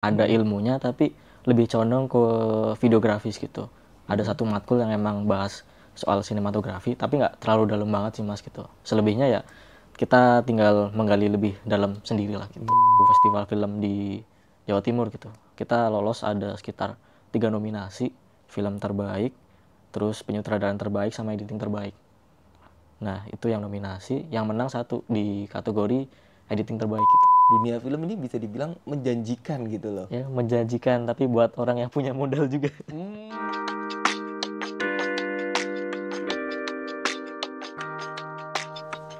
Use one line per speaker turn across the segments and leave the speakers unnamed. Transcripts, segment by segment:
ada ilmunya tapi lebih condong ke videografis gitu. Ada satu matkul yang emang bahas soal sinematografi tapi nggak terlalu dalam banget sih Mas gitu. Selebihnya ya kita tinggal menggali lebih dalam sendiri lah gitu. Festival film di Jawa Timur gitu. Kita lolos ada sekitar 3 nominasi, film terbaik, terus penyutradaraan terbaik sama editing terbaik. Nah, itu yang nominasi, yang menang satu di kategori editing terbaik gitu.
Dunia film ini bisa dibilang menjanjikan gitu loh.
Ya, menjanjikan tapi buat orang yang punya modal juga.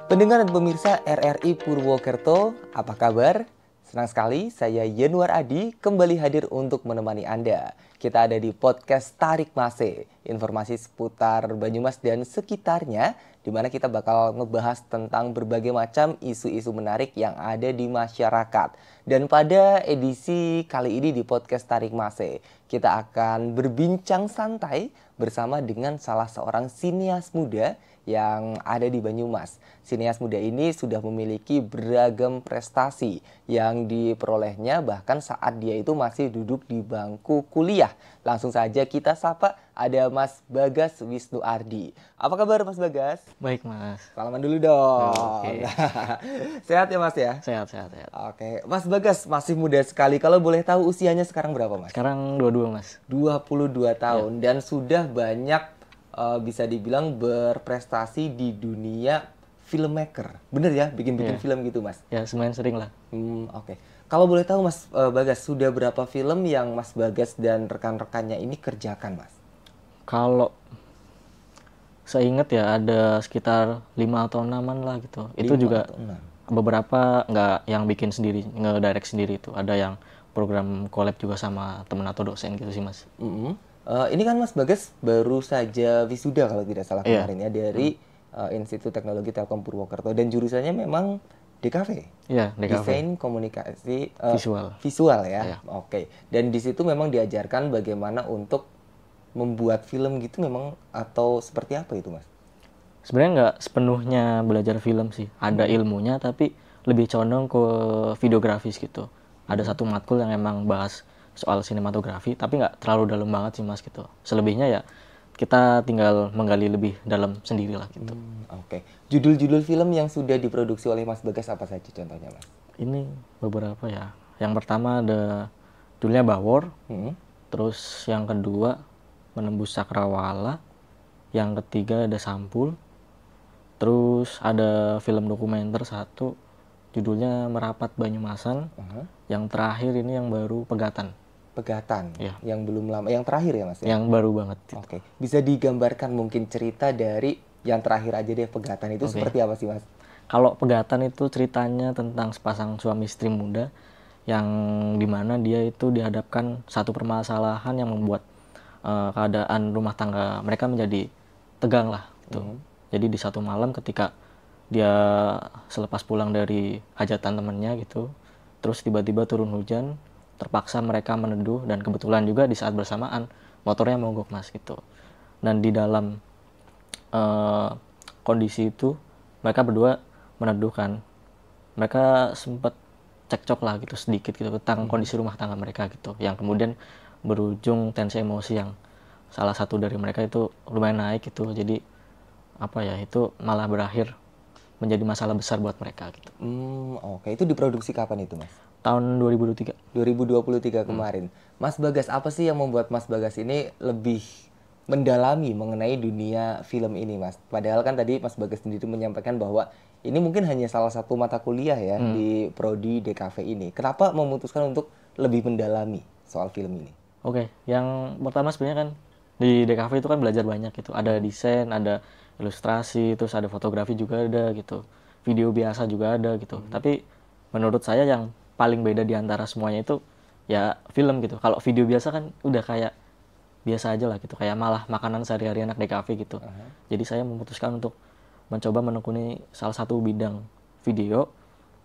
Pendengar dan pemirsa RRI Purwokerto, apa kabar? Senang sekali, saya Yanuar Adi kembali hadir untuk menemani Anda. Kita ada di podcast Tarik Mase, informasi seputar Banyumas dan sekitarnya, di mana kita bakal ngebahas tentang berbagai macam isu-isu menarik yang ada di masyarakat. Dan pada edisi kali ini di podcast Tarik Mase, kita akan berbincang santai bersama dengan salah seorang sinias muda yang ada di Banyumas. Sinias muda ini sudah memiliki beragam prestasi yang diperolehnya bahkan saat dia itu masih duduk di bangku kuliah. Langsung saja kita sapa, ada Mas Bagas Wisnu Ardi. Apa kabar Mas Bagas?
Baik, Mas.
Salaman dulu dong.
Oke.
Sehat ya Mas ya?
Sehat, sehat, sehat.
Oke, Mas Bagas masih muda sekali. Kalau boleh tahu usianya sekarang berapa Mas?
Sekarang 22, Mas.
22 tahun dan sudah banyak bisa dibilang berprestasi di dunia filmmaker. Bener ya, bikin-bikin
Iya.
film gitu Mas?
Ya, semuanya sering lah.
Oke. Kalau boleh tahu Mas Bagas, sudah berapa film yang Mas Bagas dan rekan-rekannya ini kerjakan Mas?
Kalau saya ingat ya ada sekitar 5 atau 6-an lah gitu. Itu
5
juga
atau 6?
beberapa nggak yang bikin sendiri, nge-direct sendiri itu. Ada yang program collab juga sama temen atau dosen gitu sih, Mas.
Ini kan Mas Bagas baru saja wisuda kalau tidak salah
Iya.
kemarin ya dari Institut Teknologi Telkom Purwokerto dan jurusannya memang DKV.
Iya, DKV.
Desain komunikasi
Visual.
Visual ya.
Iya.
Oke. Dan di situ memang diajarkan bagaimana untuk membuat film gitu memang atau seperti apa itu Mas?
Sebenarnya nggak sepenuhnya belajar film sih. Ada ilmunya tapi lebih condong ke videografis gitu. Ada satu matkul yang emang bahas soal sinematografi tapi nggak terlalu dalam banget sih Mas gitu. Selebihnya ya kita tinggal menggali lebih dalam sendiri lah gitu.
Oke. Judul-judul film yang sudah diproduksi oleh Mas Bagas apa saja contohnya Mas?
Ini beberapa ya. Yang pertama ada judulnya Bawor. Terus yang kedua Menembus Cakrawala. Yang ketiga ada Sampul. Terus ada film dokumenter satu judulnya Merapat Banyumasan. Yang terakhir ini yang baru Pegatan.
Pegatan.
Iya.
Yang belum lama, yang terakhir ya Mas ya?
Yang baru banget.
Oke. Bisa digambarkan mungkin cerita dari yang terakhir aja deh Pegatan itu seperti apa sih Mas?
Kalau Pegatan itu ceritanya tentang sepasang suami istri muda yang dimana dia itu dihadapkan satu permasalahan yang membuat keadaan rumah tangga mereka menjadi tegang lah gitu. Jadi di satu malam ketika dia selepas pulang dari hajatan temennya gitu, terus tiba-tiba turun hujan, terpaksa mereka meneduh dan kebetulan juga di saat bersamaan motornya mogok Mas gitu. Dan di dalam kondisi itu mereka berdua meneduhkan, mereka sempat cekcok lah gitu sedikit gitu tentang kondisi rumah tangga mereka gitu, yang kemudian berujung tensi emosi yang salah satu dari mereka itu lumayan naik gitu. Jadi apa ya, itu malah berakhir menjadi masalah besar buat mereka gitu.
Oke. Itu diproduksi kapan itu Mas?
Tahun 2023.
2023 kemarin. Mas Bagas, apa sih yang membuat Mas Bagas ini lebih mendalami mengenai dunia film ini Mas? Padahal kan tadi Mas Bagas sendiri menyampaikan bahwa ini mungkin hanya salah satu mata kuliah ya di Prodi DKV ini. Kenapa memutuskan untuk lebih mendalami soal film ini?
Oke, yang pertama sebenarnya kan di DKV itu kan belajar banyak gitu. Ada desain, ada ilustrasi, terus ada fotografi juga ada gitu. Video biasa juga ada gitu. Tapi menurut saya yang paling beda di antara semuanya itu ya film gitu. Kalau video biasa kan udah kayak biasa aja lah gitu. Kayak malah makanan sehari-hari anak DKV gitu. Jadi saya memutuskan untuk mencoba menekuni salah satu bidang video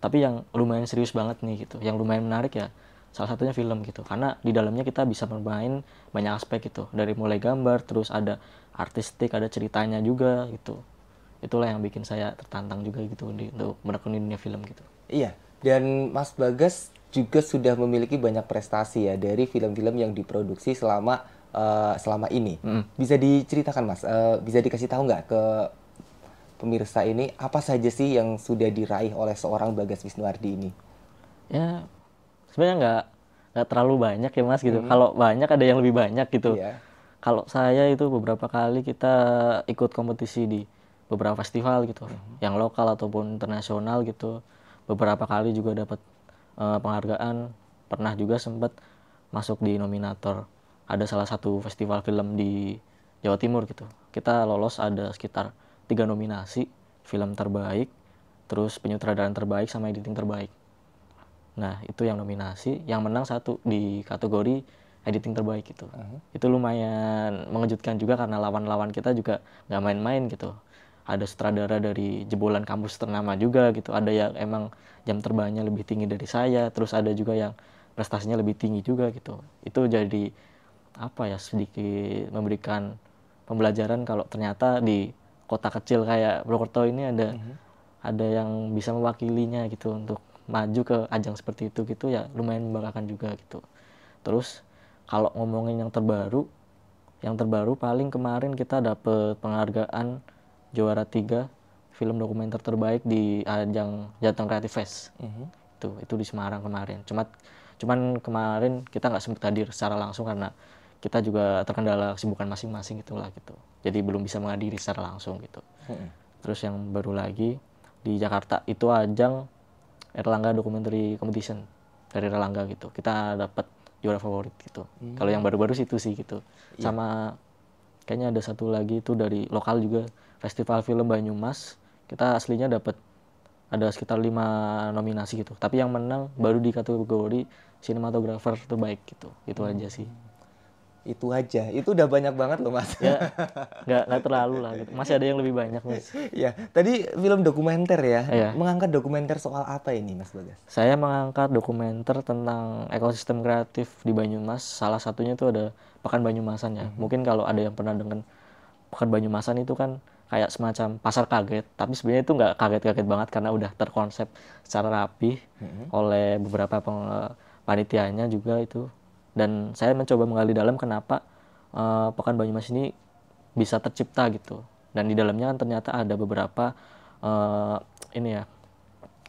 tapi yang lumayan serius banget nih gitu. Yang lumayan menarik ya salah satunya film gitu, karena di dalamnya kita bisa bermain banyak aspek gitu, dari mulai gambar, terus ada artistik, ada ceritanya juga gitu. Itulah yang bikin saya tertantang juga gitu untuk menekuni dunia film gitu.
Iya, dan Mas Bagas juga sudah memiliki banyak prestasi ya dari film-film yang diproduksi selama ini. Bisa diceritakan Mas, bisa dikasih tahu nggak ke pemirsa ini apa saja sih yang sudah diraih oleh seorang Bagas Wisnuardi ini?
Ya sebenarnya nggak terlalu banyak ya Mas gitu. Kalau banyak ada yang lebih banyak gitu.
Iya.
Kalau saya itu beberapa kali kita ikut kompetisi di beberapa festival gitu, yang lokal ataupun internasional gitu. Beberapa kali juga dapat penghargaan. Pernah juga sempat masuk di nominator. Ada salah satu festival film di Jawa Timur gitu. Kita lolos ada sekitar 3 nominasi, film terbaik, terus penyutradaraan terbaik sama editing terbaik. Nah, itu yang nominasi, yang menang satu di kategori editing terbaik gitu. Itu lumayan mengejutkan juga karena lawan-lawan kita juga nggak main-main gitu. Ada sutradara dari jebolan kampus ternama juga gitu. Ada yang emang jam terbangnya lebih tinggi dari saya, terus ada juga yang prestasinya lebih tinggi juga gitu. Itu jadi apa ya, sedikit memberikan pembelajaran kalau ternyata di kota kecil kayak Purwokerto ini ada yang bisa mewakilinya gitu untuk maju ke ajang seperti itu gitu ya, lumayan membanggakan juga gitu. Terus kalau ngomongin yang terbaru paling kemarin kita dapet penghargaan juara 3 film dokumenter terbaik di ajang Jateng Creative Fest. Itu di Semarang kemarin. Cuman kemarin kita nggak sempat hadir secara langsung karena kita juga terkendala kesibukan masing-masing itulah gitu. Jadi belum bisa menghadiri secara langsung gitu. Terus yang baru lagi di Jakarta itu ajang Erlangga Documentary Competition dari Erlangga gitu. Kita dapat juara favorit gitu. Kalau yang baru-baru itu sih gitu. Sama kayaknya ada satu lagi itu dari lokal juga, Festival Film Banyumas. Kita aslinya dapat ada sekitar 5 nominasi gitu. Tapi yang menang baru di kategori sinematografer terbaik gitu. Itu aja sih.
Itu aja, itu udah banyak banget loh Mas.
Ya nggak terlalu lah gitu. Masih ada yang lebih banyak Mas.
Ya, tadi film dokumenter ya.
Iya.
Mengangkat dokumenter soal apa ini Mas Bagas?
Saya mengangkat dokumenter tentang ekosistem kreatif di Banyumas. Salah satunya itu ada Pekan Banyumasan ya. Mungkin kalau ada yang pernah dengar Pekan Banyumasan itu kan kayak semacam pasar kaget. Tapi sebenarnya itu nggak kaget-kaget banget karena udah terkonsep secara rapi oleh beberapa panitianya juga itu. Dan saya mencoba menggali dalam kenapa Pekan Banyumas ini bisa tercipta gitu. Dan di dalamnya kan ternyata ada beberapa ini ya,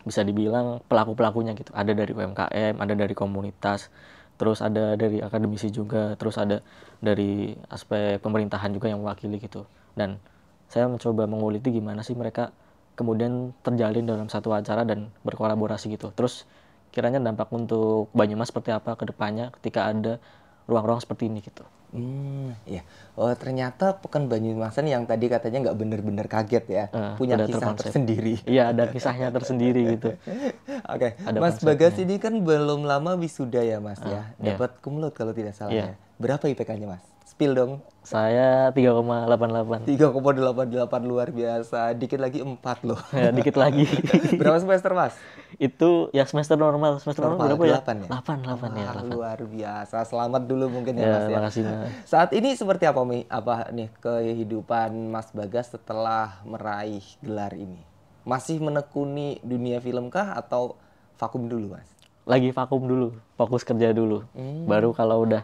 bisa dibilang pelaku-pelakunya gitu. Ada dari UMKM, ada dari komunitas, terus ada dari akademisi juga, terus ada dari aspek pemerintahan juga yang mewakili gitu. Dan saya mencoba menguliti gimana sih mereka kemudian terjalin dalam satu acara dan berkolaborasi gitu. Terus kiranya dampak untuk Banyumas seperti apa ke depannya ketika ada ruang-ruang seperti ini gitu.
Iya. Oh, ternyata Pekan Banyumasan yang tadi katanya nggak bener-bener kaget ya, punya
udah
kisah
terkonsep
tersendiri.
Iya, ada kisahnya tersendiri gitu.
Oke,
Ada
Mas
konsepnya.
Bagas ini kan belum lama wisuda ya Mas ya,
iya.
dapat kumlot kalau tidak salah
Iya.
ya. Berapa IPK-nya Mas? Spill dong.
Saya 3,88.
3,88 luar biasa, dikit lagi 4 loh.
Ya, dikit lagi.
Berapa semester Mas?
Itu ya semester normal
Normal,
berapa ya?
8 ya?
8 ya,
Wah,
8.
luar biasa. Selamat dulu mungkin ya
Ya,
Mas ya.
makasih Mas.
Saat ini seperti apa nih kehidupan Mas Bagas setelah meraih gelar ini? Masih menekuni dunia film kah atau vakum dulu Mas?
Lagi vakum dulu, fokus kerja dulu. Baru kalau udah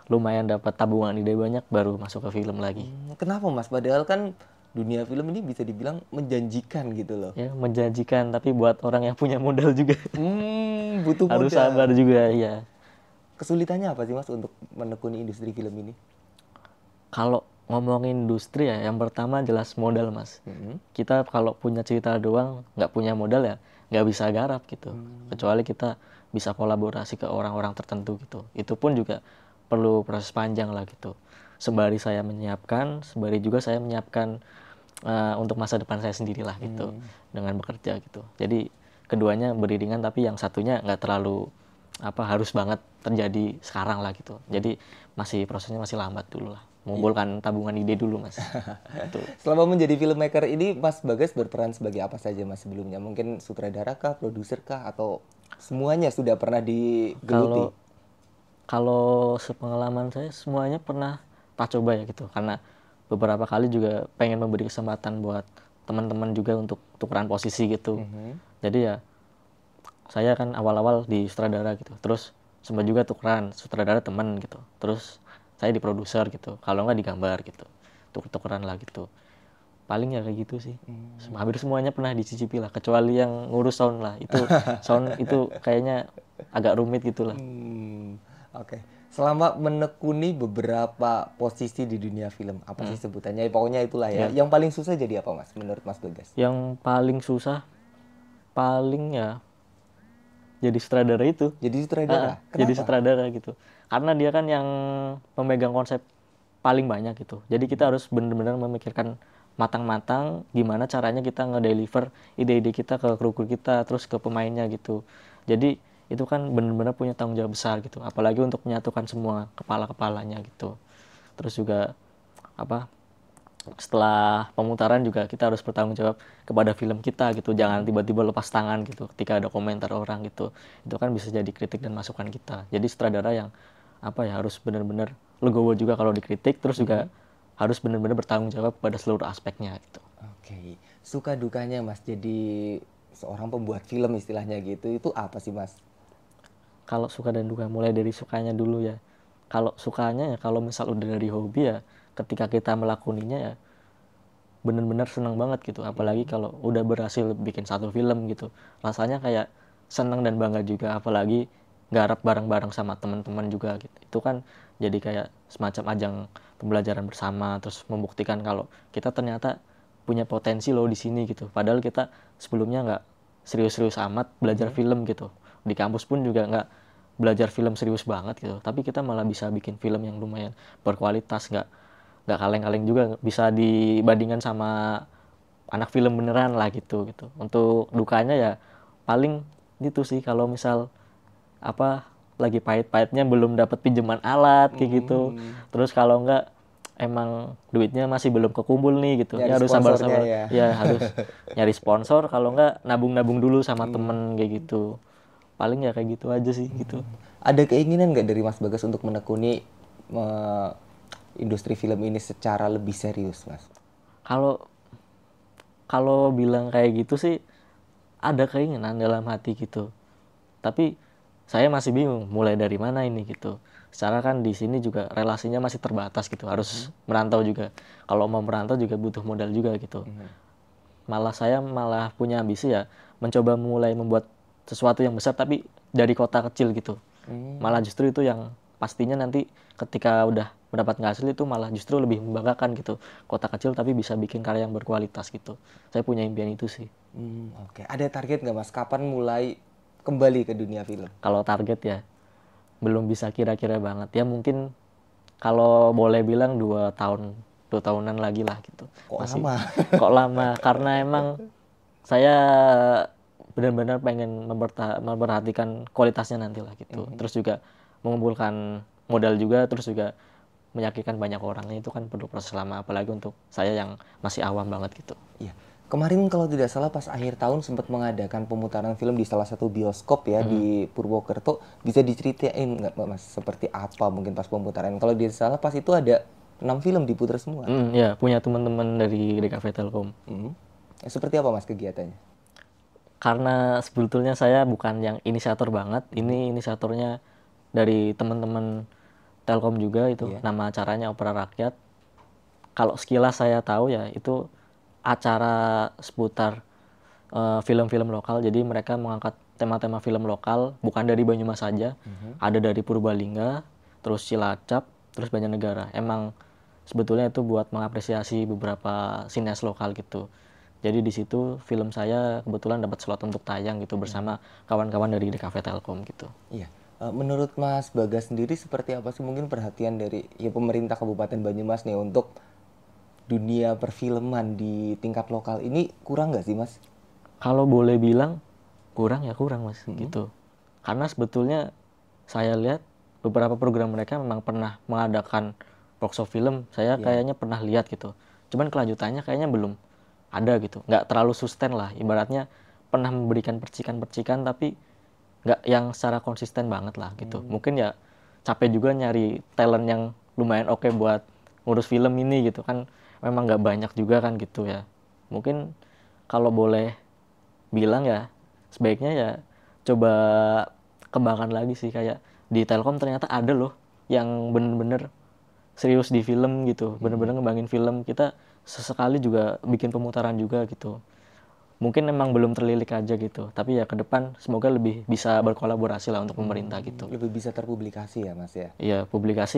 lumayan dapat tabungan ide banyak baru masuk ke film lagi.
Kenapa Mas? Padahal kan dunia film ini bisa dibilang menjanjikan gitu loh.
Ya, menjanjikan tapi buat orang yang punya modal juga.
Butuh
Harus
modal.
sabar juga ya.
Kesulitannya apa sih Mas untuk menekuni industri film ini?
Kalau ngomongin industri ya, yang pertama jelas modal Mas. Kita kalau punya cerita doang, nggak punya modal ya nggak bisa garap gitu. Kecuali kita bisa kolaborasi ke orang-orang tertentu gitu. Itu pun juga perlu proses panjang lah gitu. Sembari saya menyiapkan, sembari juga saya menyiapkan untuk masa depan saya sendiri lah gitu. Dengan bekerja gitu. Jadi keduanya beriringan tapi yang satunya nggak terlalu harus banget terjadi sekarang lah gitu. Jadi prosesnya masih lambat dulu lah. Mengumpulkan tabungan ide dulu Mas. Gitu.
Selama menjadi filmmaker ini Mas Bagas berperan sebagai apa saja Mas sebelumnya? Mungkin sutradara kah, produser kah, atau semuanya sudah pernah digeluti?
Kalau sepengalaman saya semuanya pernah tak coba ya gitu. Karena beberapa kali juga pengen memberi kesempatan buat teman-teman juga untuk tukeran posisi gitu. Jadi ya saya kan awal-awal di sutradara gitu, terus sempat juga tukeran sutradara temen gitu, terus saya di produser gitu, kalau nggak di gambar gitu, tukeran lah gitu. Paling ya kayak gitu sih. Hampir semuanya pernah dicicipi lah, kecuali yang ngurus sound lah. Itu sound itu kayaknya agak rumit gitu lah.
Oke. Selama menekuni beberapa posisi di dunia film, apa sih sebutannya? Pokoknya itulah ya.
Ya.
Yang paling susah jadi apa, Mas? Menurut Mas Bagas?
Yang paling susah, paling ya jadi sutradara itu.
Jadi sutradara.
Jadi
Kenapa?
sutradara gitu. Karena dia kan yang memegang konsep paling banyak gitu. Jadi kita harus benar-benar memikirkan matang-matang gimana caranya kita nge-deliver ide-ide kita ke kru-kru kita, terus ke pemainnya gitu. Jadi itu kan benar-benar punya tanggung jawab besar gitu. Apalagi untuk menyatukan semua kepala-kepalanya gitu. Terus juga apa? Setelah pemutaran juga kita harus bertanggung jawab kepada film kita gitu. Jangan tiba-tiba lepas tangan gitu ketika ada komentar orang gitu. Itu kan bisa jadi kritik dan masukan kita. Jadi sutradara yang apa ya, harus benar-benar legowo juga kalau dikritik, terus juga harus benar-benar bertanggung jawab pada seluruh aspeknya gitu.
Oke. Suka dukanya Mas jadi seorang pembuat film istilahnya gitu. Itu apa sih, Mas?
Kalau suka dan duka, mulai dari sukanya dulu ya. Kalau sukanya ya kalau misal udah dari hobi ya, ketika kita melakoninya ya bener-bener seneng banget gitu. Apalagi kalau udah berhasil bikin satu film gitu, rasanya kayak seneng dan bangga juga. Apalagi garap bareng-bareng sama teman-teman juga gitu. Itu kan jadi kayak semacam ajang pembelajaran bersama, terus membuktikan kalau kita ternyata punya potensi loh di sini gitu. Padahal kita sebelumnya nggak serius-serius amat belajar film gitu. Di kampus pun juga nggak belajar film serius banget gitu. Tapi kita malah bisa bikin film yang lumayan berkualitas, nggak kaleng-kaleng juga, bisa dibandingkan sama anak film beneran lah gitu. Untuk dukanya ya paling itu sih, kalau misal apa lagi pahit-pahitnya belum dapat pinjaman alat kayak gitu. Terus kalau enggak emang duitnya masih belum kekumpul nih gitu.
Nyari
Ya harus
sponsornya
sabar-sabar.
ya.
Ya harus nyari sponsor, kalau enggak nabung-nabung dulu sama temen kayak gitu. Paling ya kayak gitu aja sih gitu.
Ada keinginan nggak dari Mas Bagas untuk menekuni industri film ini secara lebih serius, Mas?
Kalau kalau bilang kayak gitu sih ada keinginan dalam hati gitu. Tapi saya masih bingung mulai dari mana ini gitu. Secara kan di sini juga relasinya masih terbatas gitu. Harus merantau juga. Kalau mau merantau juga butuh modal juga gitu. Malah saya malah punya ambisi ya mencoba mulai membuat sesuatu yang besar tapi dari kota kecil gitu. Malah justru itu yang pastinya nanti ketika udah mendapat hasil itu malah justru lebih membanggakan gitu. Kota kecil tapi bisa bikin karya yang berkualitas gitu. Saya punya impian itu sih.
Oke. Ada target nggak, Mas? Kapan mulai kembali ke dunia film?
Kalau target ya belum bisa kira-kira banget. Ya mungkin kalau boleh bilang 2 tahunan lagi lah gitu.
Kok
Masih
lama?
kok lama, karena emang saya benar-benar pengen memperhatikan kualitasnya nanti lah gitu. Terus juga mengumpulkan modal juga, terus juga meyakinkan banyak orang. Itu kan perlu proses lama, apalagi untuk saya yang masih awam banget gitu.
Iya. Kemarin kalau tidak salah pas akhir tahun sempat mengadakan pemutaran film di salah satu bioskop ya di Purwokerto. Bisa diceritain nggak, Mas, seperti apa mungkin pas pemutaran? Kalau tidak salah pas itu ada 6 film diputar semua.
Ya, punya teman-teman dari DKV Telkom.
Seperti apa, Mas, kegiatannya?
Karena sebetulnya saya bukan yang inisiator banget. Ini inisiatornya dari teman-teman Telkom juga itu. Nama acaranya Opera Rakyat. Kalau sekilas saya tahu ya itu acara seputar film-film lokal. Jadi mereka mengangkat tema-tema film lokal, bukan dari Banyumas saja. Ada dari Purbalingga, terus Cilacap, terus Banjarnegara. Emang sebetulnya itu buat mengapresiasi beberapa sinias lokal gitu. Jadi di situ film saya kebetulan dapat slot untuk tayang gitu bersama kawan-kawan dari DKV Telkom gitu.
Iya. Menurut Mas Bagas sendiri seperti apa sih mungkin perhatian dari pemerintah Kabupaten Banyumas nih untuk dunia perfilman di tingkat lokal ini kurang nggak sih, Mas?
Kalau boleh bilang kurang ya kurang, Mas, gitu. Karena sebetulnya saya lihat beberapa program mereka memang pernah mengadakan workshop film. Saya kayaknya pernah lihat gitu. Cuman kelanjutannya kayaknya belum ada gitu. Nggak terlalu sustain lah. Ibaratnya pernah memberikan percikan-percikan tapi nggak yang secara konsisten banget lah gitu. Mungkin ya capek juga nyari talent yang lumayan oke buat ngurus film ini gitu kan. Memang nggak banyak juga kan gitu ya. Mungkin kalau boleh bilang ya sebaiknya ya coba kembangkan lagi sih, kayak di Telkom ternyata ada loh yang bener-bener serius di film gitu, bener-bener ngembangin film. Kita sesekali juga bikin pemutaran juga gitu. Mungkin memang belum terlilik aja gitu, tapi ya ke depan semoga lebih bisa berkolaborasi lah untuk pemerintah gitu.
Lebih bisa terpublikasi ya Mas ya?
Iya,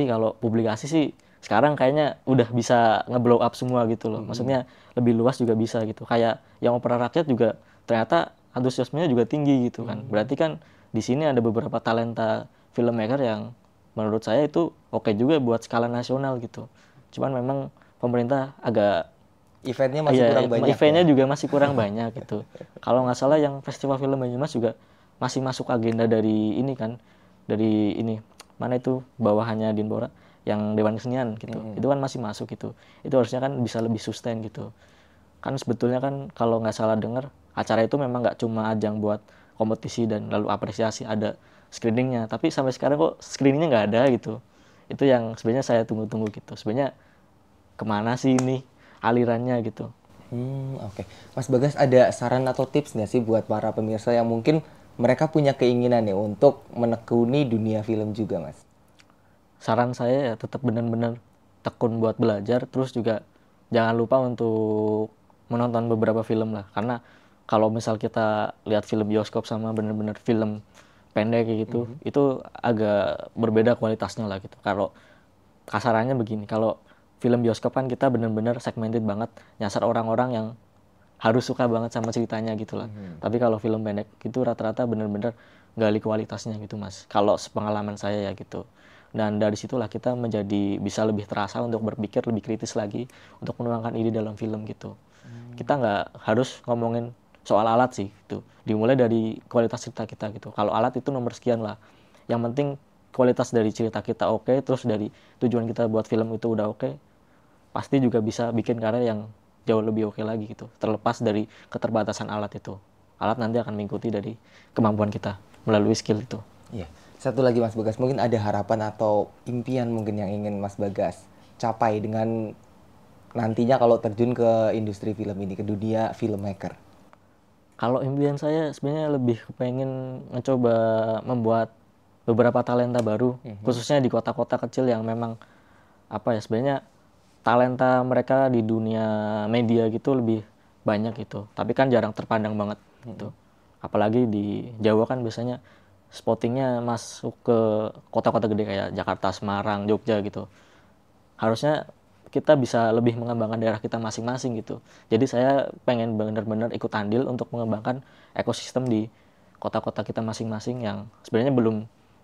kalau publikasi sih sekarang kayaknya udah bisa nge-blow up semua gitu loh. Maksudnya lebih luas juga bisa gitu. Kayak yang Opera Rakyat juga ternyata antusiasmenya juga tinggi gitu kan. Berarti kan di sini ada beberapa talenta filmmaker yang menurut saya itu oke juga buat skala nasional gitu. Cuman memang pemerintah agak
Eventnya masih kurang banyak
eventnya
ya?
juga masih kurang banyak gitu. Kalau nggak salah yang Festival Film Banyumas juga masih masuk agenda dari ini kan, dari ini mana itu bawahannya Dinbora yang Dewan Kesenian gitu. Itu kan masih masuk gitu. Itu harusnya kan bisa lebih sustain gitu. Kan sebetulnya kan kalau nggak salah dengar acara itu memang nggak cuma ajang buat kompetisi dan lalu apresiasi, ada screeningnya. Tapi sampai sekarang kok screeningnya nggak ada gitu. Itu yang sebenarnya saya tunggu-tunggu gitu. Sebenarnya kemana sih ini alirannya gitu.
Oke. Mas Bagas, ada saran atau tips nggak sih buat para pemirsa yang mungkin mereka punya keinginan nih untuk menekuni dunia film juga, Mas?
Saran saya ya tetap benar-benar tekun buat belajar, terus juga jangan lupa untuk menonton beberapa film lah. Karena kalau misal kita lihat film bioskop sama benar-benar film pendek kayak gitu, itu agak berbeda kualitasnya lah gitu. Kalau kasarannya begini, kalau film bioskop kan kita benar-benar segmented banget, nyasar orang-orang yang harus suka banget sama ceritanya gitu lah. Tapi kalau film pendek itu rata-rata benar-benar gali kualitasnya gitu Mas. Kalau sepengalaman saya ya gitu. Dan dari situlah kita menjadi bisa lebih terasa untuk berpikir lebih kritis lagi untuk menuangkan ide dalam film gitu. Kita nggak harus ngomongin soal alat sih gitu. Dimulai dari kualitas cerita kita gitu. Kalau alat itu nomor sekian lah. Yang penting kualitas dari cerita kita oke, terus dari tujuan kita buat film itu udah oke, pasti juga bisa bikin karya yang jauh lebih oke lagi gitu. Terlepas dari keterbatasan alat itu. Alat nanti akan mengikuti dari kemampuan kita melalui skill itu.
Iya. Satu lagi Mas Bagas, mungkin ada harapan atau impian mungkin yang ingin Mas Bagas capai dengan nantinya kalau terjun ke industri film ini, ke dunia filmmaker.
Kalau impian saya sebenarnya lebih kepengen mencoba membuat beberapa talenta baru, khususnya di kota-kota kecil yang memang apa ya, sebenarnya talenta mereka di dunia media gitu lebih banyak gitu. Tapi kan jarang terpandang banget gitu. Apalagi di Jawa kan biasanya spottingnya masuk ke kota-kota gede kayak Jakarta, Semarang, Jogja gitu. Harusnya kita bisa lebih mengembangkan daerah kita masing-masing gitu. Jadi saya pengen benar-benar ikut andil untuk mengembangkan ekosistem di kota-kota kita masing-masing yang sebenarnya belum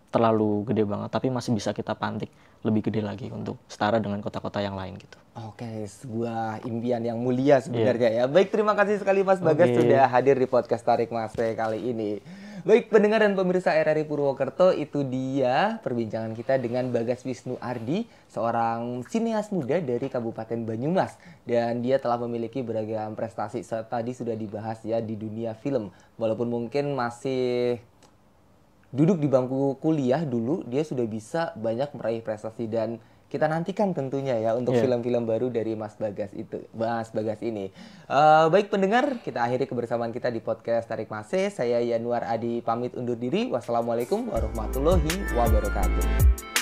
terlalu gede banget, tapi masih bisa kita pantik lebih gede lagi untuk setara dengan kota-kota yang lain gitu.
Oke, sebuah impian yang mulia sebenarnya ya. Baik, terima kasih sekali Mas Bagas sudah hadir di podcast Tarik Mase kali ini. Baik, pendengar dan pemirsa RRI Purwokerto, itu dia perbincangan kita dengan Bagas Wisnu Ardi, seorang sineas muda dari Kabupaten Banyumas. Dan dia telah memiliki beragam prestasi, tadi sudah dibahas ya, di dunia film. Walaupun mungkin masih duduk di bangku kuliah dulu, dia sudah bisa banyak meraih prestasi dan kita nantikan tentunya ya untuk film-film baru dari Mas Bagas ini. Baik pendengar, kita akhiri kebersamaan kita di podcast Tarik Mase. Saya Yanuar Adi pamit undur diri. Wassalamualaikum warahmatullahi wabarakatuh.